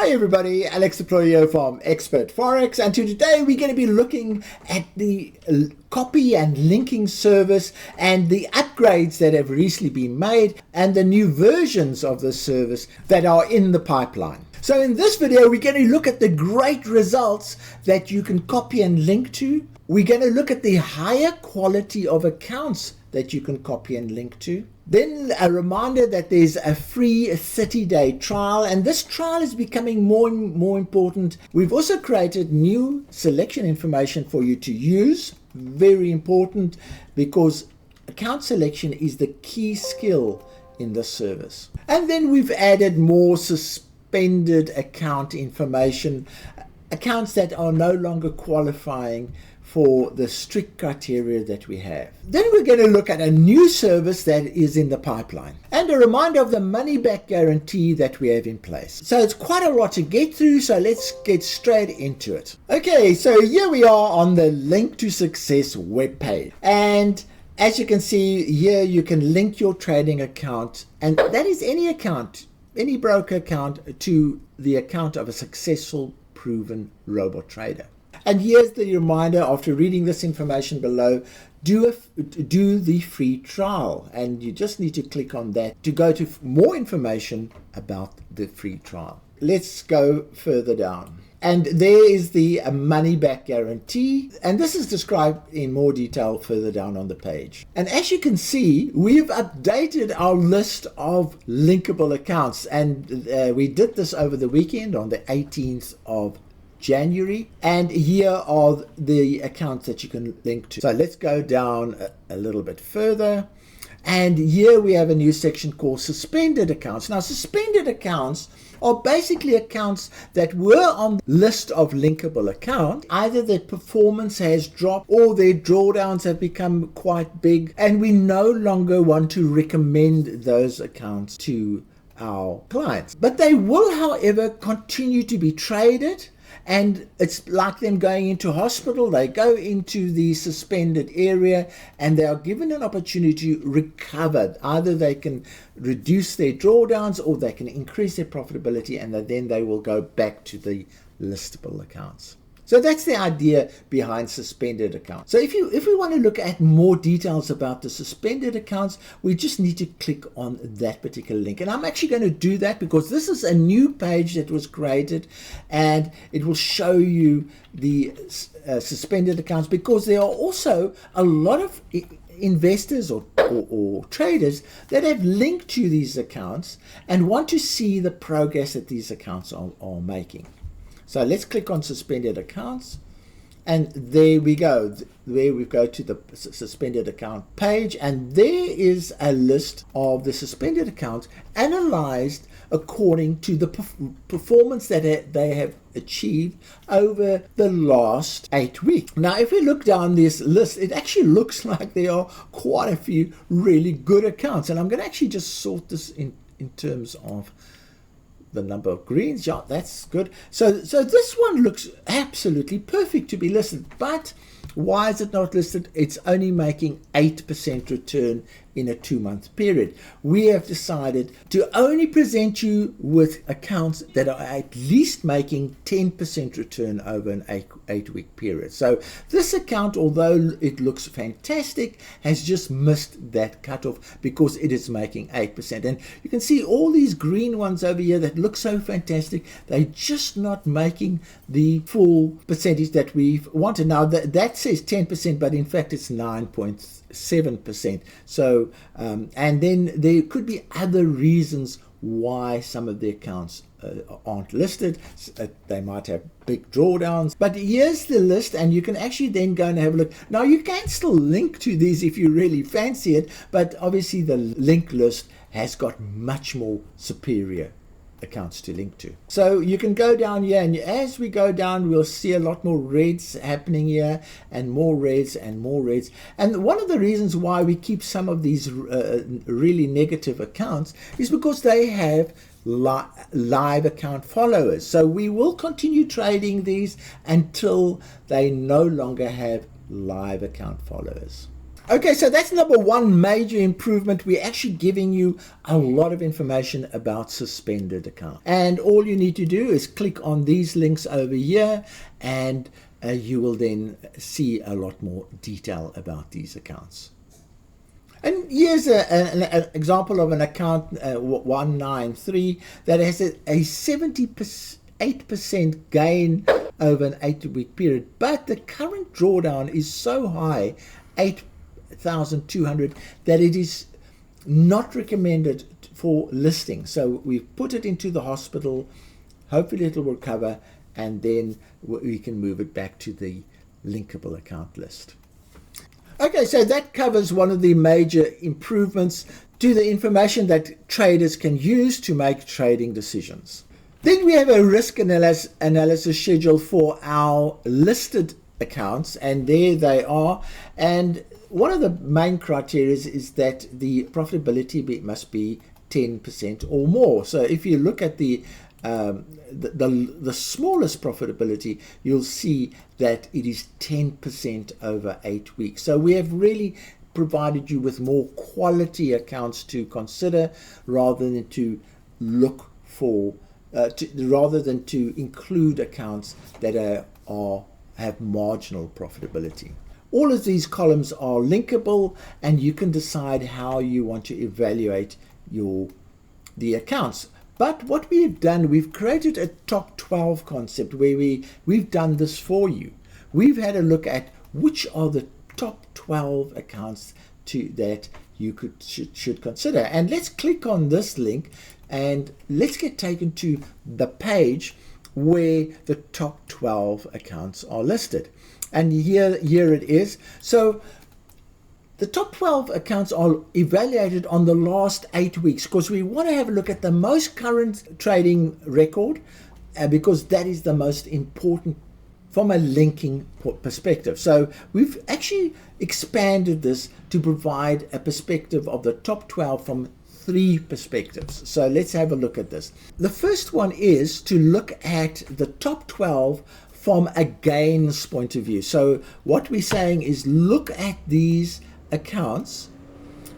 Hi everybody, Alexo here from Expert Forex, and today we're going to be looking at the copy and linking service and the upgrades that have recently been made and the new versions of the service that are in the pipeline. So in this video we're going to look at the great results that you can copy and link to. We're going to look at the higher quality of accounts that you can copy and link to. Then a reminder that there's a free 30-day trial, and this trial is becoming more and more important. We've also created new selection information for you to use. Very important, because account selection is the key skill in this service. And then we've added more suspended account information, accounts that are no longer qualifying for the strict criteria that we have. Then we're going to look at a new service that is in the pipeline and a reminder of the money back guarantee that we have in place. So it's quite a lot to get through, so let's get straight into it. Okay, so here we are on the Link to Success webpage, and as you can see here, you can link your trading account, and that is any account, any broker account, to the account of a successful proven robot trader. And here's the reminder, after reading this information below, do the free trial, and you just need to click on that to go to more information about the free trial. Let's go further down. And there is the money back guarantee, and this is described in more detail further down on the page. And as you can see, we've updated our list of linkable accounts, and we did this over the weekend on the 18th of January, and here are the accounts that you can link to. So let's go down a little bit further, and here we have a new section called suspended accounts. Now, suspended accounts are basically accounts that were on the list of linkable accounts. Either their performance has dropped or their drawdowns have become quite big, and we no longer want to recommend those accounts to our clients. But they will, however, continue to be traded. And it's like them going into hospital. They go into the suspended area and they are given an opportunity to recover. Either they can reduce their drawdowns or they can increase their profitability, and then they will go back to the listable accounts. So that's the idea behind suspended accounts. So if we want to look at more details about the suspended accounts, we just need to click on that particular link. And I'm actually going to do that because this is a new page that was created, and it will show you the suspended accounts, because there are also a lot of investors or traders that have linked to these accounts and want to see the progress that these accounts are making. So let's click on suspended accounts, and there we go. There we go to the suspended account page, and there is a list of the suspended accounts analyzed according to the performance that they have achieved over the last 8 weeks. Now, if we look down this list, it actually looks like there are quite a few really good accounts, and I'm going to actually just sort this in terms of the number of greens. Yeah, that's good. So this one looks absolutely perfect to be listed, but why is it not listed? It's only making 8% return in a 2-month period. We have decided to only present you with accounts that are at least making 10% return over an 8-week period. So this account, although it looks fantastic, has just missed that cutoff because it is making 8%. And you can see all these green ones over here that look so fantastic. They're just not making the full percentage that we've wanted. Now that says 10%, but in fact it's 9.7%. So and then there could be other reasons why some of the accounts aren't listed. They might have big drawdowns, but here's the list, and you can actually then go and have a look. Now, you can still link to these if you really fancy it, but obviously the link list has got much more superior accounts to link to. So you can go down here, and as we go down, we'll see a lot more reds happening here, and more reds and more reds. And one of the reasons why we keep some of these really negative accounts is because they have live account followers. So we will continue trading these until they no longer have live account followers. Okay, so that's number one major improvement. We're actually giving you a lot of information about suspended accounts. And all you need to do is click on these links over here, and you will then see a lot more detail about these accounts. And here's an example of an account 193 that has a 78% gain over an 8-week period, but the current drawdown is so high, 8,200, that it is not recommended for listing. So we've put it into the hospital. Hopefully it will recover, and then we can move it back to the linkable account list. Okay, so that covers one of the major improvements to the information that traders can use to make trading decisions. Then we have a risk analysis schedule for our listed accounts, and there they are. And one of the main criteria is that the profitability must be 10% or more. So if you look at the smallest profitability, you'll see that it is 10% over 8 weeks. So we have really provided you with more quality accounts to consider, rather than to look for rather than to include accounts that have marginal profitability. All of these columns are linkable, and you can decide how you want to evaluate the accounts. But what we've done, we've created a top 12 concept where we've done this for you. We've had a look at which are the top 12 accounts that you should consider. And let's click on this link, and let's get taken to the page where the top 12 accounts are listed. And here it is. So the top 12 accounts are evaluated on the last 8 weeks, because we want to have a look at the most current trading record, because that is the most important from a linking perspective. So we've actually expanded this to provide a perspective of the top 12 from 3 perspectives. So let's have a look at this. The first one is to look at the top 12 from a gains point of view. So what we're saying is look at these accounts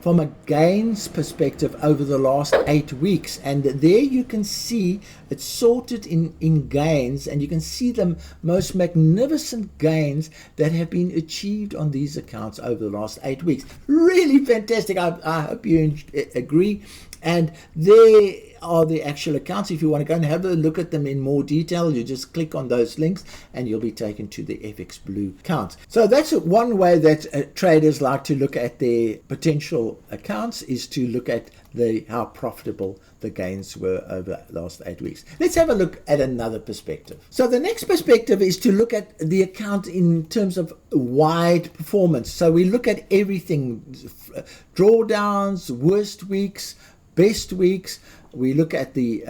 from a gains perspective over the last 8 weeks, and there you can see it's sorted in gains, and you can see the most magnificent gains that have been achieved on these accounts over the last 8 weeks. Really fantastic. I hope you agree. And there are the actual accounts. If you want to go and have a look at them in more detail, you just click on those links and you'll be taken to the FX Blue account. So that's one way that traders like to look at their potential accounts, is to look at how profitable the gains were over the last 8 weeks. Let's have a look at another perspective. So the next perspective is to look at the account in terms of wide performance. So we look at everything: drawdowns, worst weeks, best weeks. We look at the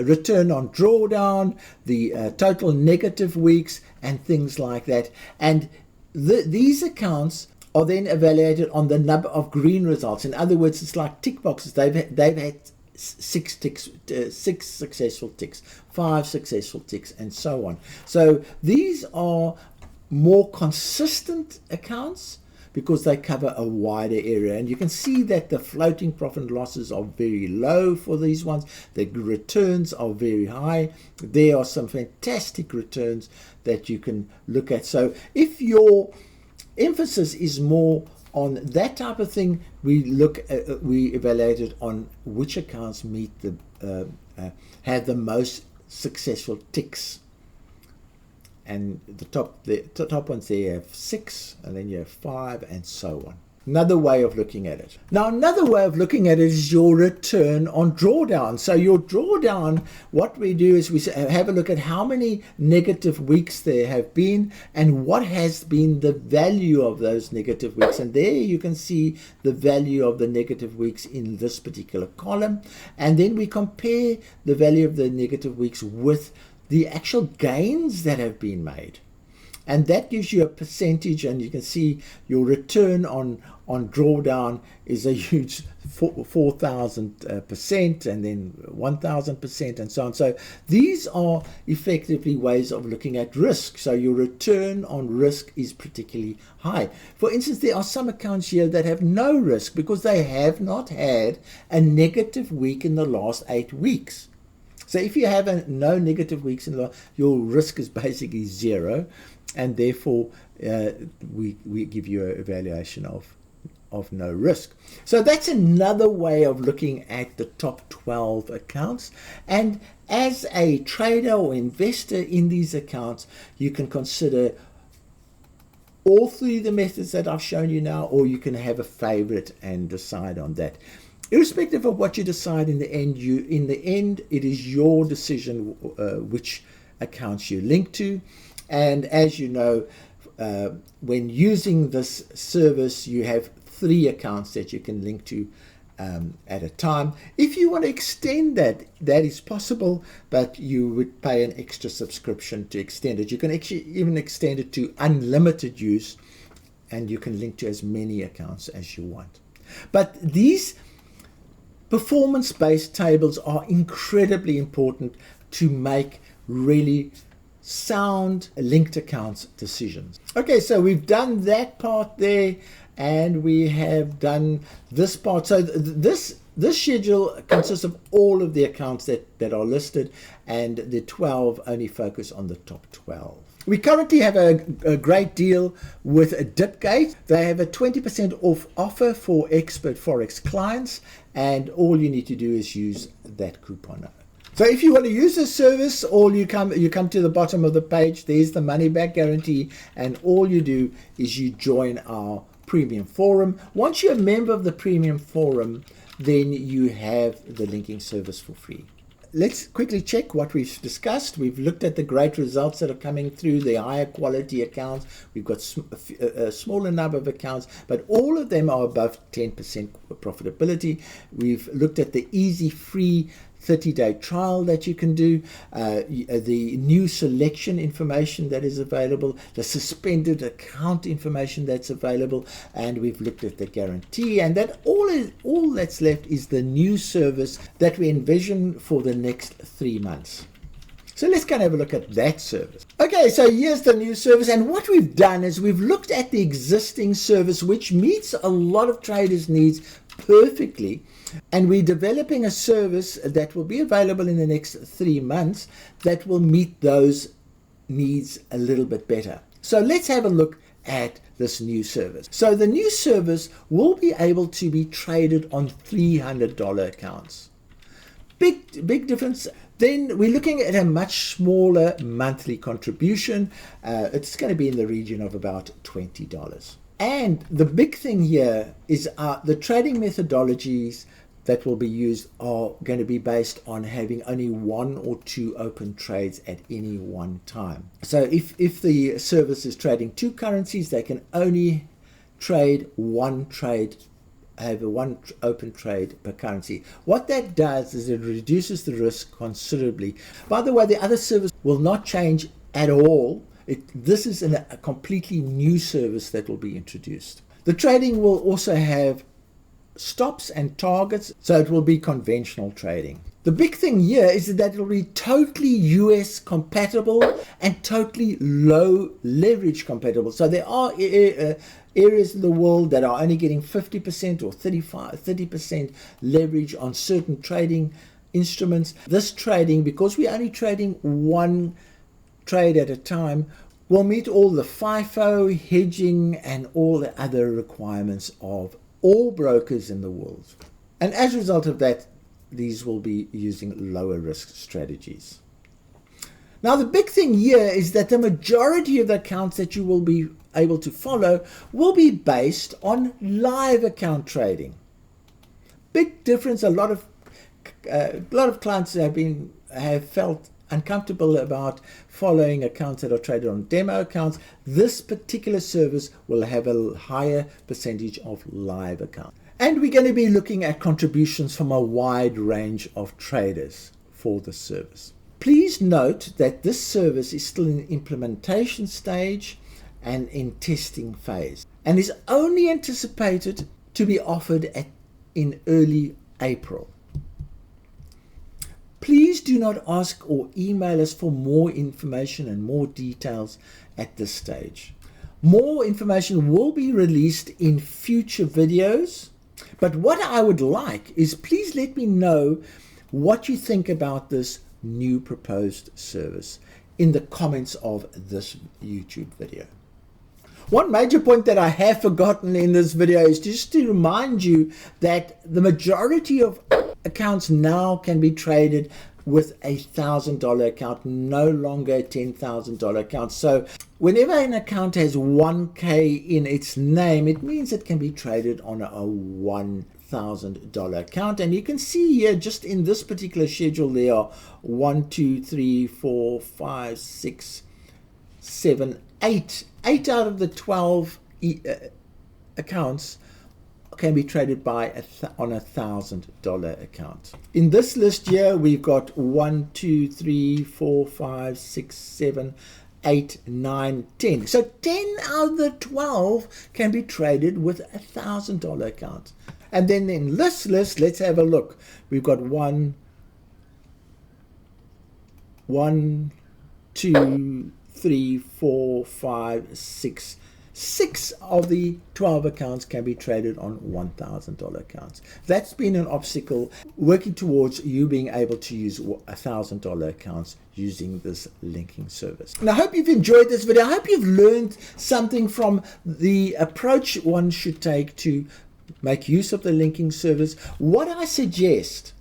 return on drawdown, the total negative weeks, and things like that. And these accounts are then evaluated on the number of green results. In other words, it's like tick boxes. They've had 6 ticks, 6 successful ticks, 5 successful ticks, and so on. So these are more consistent accounts because they cover a wider area. And you can see that the floating profit and losses are very low for these ones. The returns are very high. There are some fantastic returns that you can look at. So if your emphasis is more on that type of thing, we evaluate it on which accounts have the most successful ticks. And the top ones there, you have 6, and then you have 5, and so on. Another way of looking at it. Now, another way of looking at it is your return on drawdown. So your drawdown, what we do is we have a look at how many negative weeks there have been and what has been the value of those negative weeks. And there you can see the value of the negative weeks in this particular column. And then we compare the value of the negative weeks with the actual gains that have been made. and that gives you a percentage, and you can see your return on drawdown is a huge 4,000%, and then 1,000%, and so on. So these are effectively ways of looking at risk. So your return on risk is particularly high. For instance, there are some accounts here that have no risk because they have not had a negative week in the last 8 weeks. So if you have no negative weeks in the last, your risk is basically zero, and therefore we give you a evaluation of no risk. So that's another way of looking at the top 12 accounts. And as a trader or investor in these accounts, you can consider all three of the methods that I've shown you now, or you can have a favorite and decide on that. Irrespective of what you decide in the end, it is your decision which accounts you link to. And as you know, when using this service, you have 3 accounts that you can link to at a time. If you want to extend that, that is possible, but you would pay an extra subscription to extend it. You can actually even extend it to unlimited use, and you can link to as many accounts as you want. But these performance-based tables are incredibly important to make really sound linked accounts decisions. Okay, so we've done that part there, and we have done this part. So this schedule consists of all of the accounts that are listed, and the 12 only focus on the top 12. We currently have a great deal with Dipgate. They have a 20% off offer for expert Forex clients, and all you need to do is use that coupon. So if you want to use this service, you come to the bottom of the page. There's the money back guarantee, and all you do is you join our premium forum. Once you're a member of the premium forum, then you have the linking service for free. Let's quickly check what we've discussed. We've looked at the great results that are coming through, the higher quality accounts. We've got a smaller number of accounts, but all of them are above 10% profitability. We've looked at the easy, free 30-day trial that you can do, the new selection information that is available, the suspended account information that's available, and we've looked at the guarantee, and that all that's left is the new service that we envision for the next 3 months. So let's go and have a look at that service. Okay, so here's the new service, and what we've done is we've looked at the existing service, which meets a lot of traders' needs perfectly, and we're developing a service that will be available in the next 3 months that will meet those needs a little bit better. So let's have a look at this new service. So the new service will be able to be traded on $300 accounts. Big difference. Then we're looking at a much smaller monthly contribution. It's going to be in the region of about $20. And the big thing here is the trading methodologies that will be used are going to be based on having only 1 or 2 open trades at any one time. So if the service is trading 2 currencies, they can only trade one open trade per currency. What that does is it reduces the risk considerably. By the way, the other service will not change at all. This is a completely new service that will be introduced. The trading will also have stops and targets, so it will be conventional trading. The big thing here is that it will be totally US compatible and totally low leverage compatible. So there are areas in the world that are only getting 50% or 30% leverage on certain trading instruments. This trading, because we're only trading 1 trade at a time, will meet all the FIFO, hedging, and all the other requirements of all brokers in the world. And as a result of that, these will be using lower risk strategies. Now, the big thing here is that the majority of the accounts that you will be able to follow will be based on live account trading. Big difference. A lot of clients have felt uncomfortable about following accounts that are traded on demo accounts. This particular service will have a higher percentage of live accounts. And we're going to be looking at contributions from a wide range of traders for the service. Please note that this service is still in implementation stage and in testing phase, and is only anticipated to be offered in early April. Please do not ask or email us for more information and more details at this stage. More information will be released in future videos, but what I would like is please let me know what you think about this new proposed service in the comments of this YouTube video. One major point that I have forgotten in this video is just to remind you that the majority of accounts now can be traded with a $1,000 account, no longer a $10,000 account. So whenever an account has 1K in its name, it means it can be traded on a $1,000 account. And you can see here, just in this particular schedule, there are 1, 2, 3, 4, 5, 6, 7, 8. 8 out of the 12 accounts can be traded on a $1,000 account. In this list here, we've got 1, 2, 3, 4, 5, 6, 7, 8, 9, 10. So 10 out of the 12 can be traded with a $1,000 account. And then in this list, let's have a look. We've got 1, 2, 3, 4, 5, 6. 6 of the 12 accounts can be traded on $1,000 accounts. That's been an obstacle working towards you being able to use $1,000 accounts using this linking service. And I hope you've enjoyed this video. I hope you've learned something from the approach one should take to make use of the linking service. What I suggest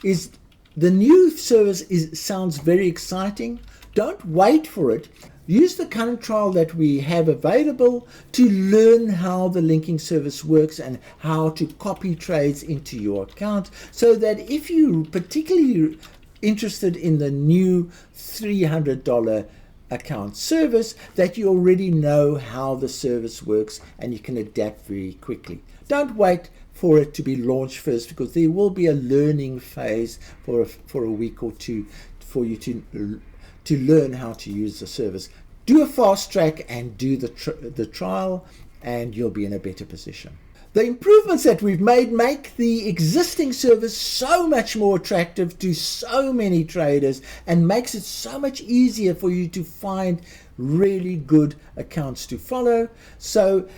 is the new service sounds very exciting. Don't wait for it. Use the current trial that we have available to learn how the linking service works and how to copy trades into your account, so that if you're particularly interested in the new $300 account service, that you already know how the service works and you can adapt very quickly. Don't wait for it to be launched first, because there will be a learning phase for a week or two for you to learn how to use the service. Do a fast track and do the trial, and you'll be in a better position. The improvements that we've made make the existing service so much more attractive to so many traders, and makes it so much easier for you to find really good accounts to follow. So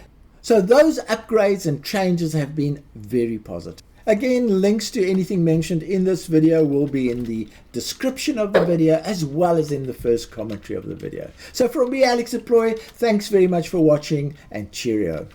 those upgrades and changes have been very positive. Again, links to anything mentioned in this video will be in the description of the video, as well as in the first commentary of the video. So from me, Alexo, thanks very much for watching, and cheerio.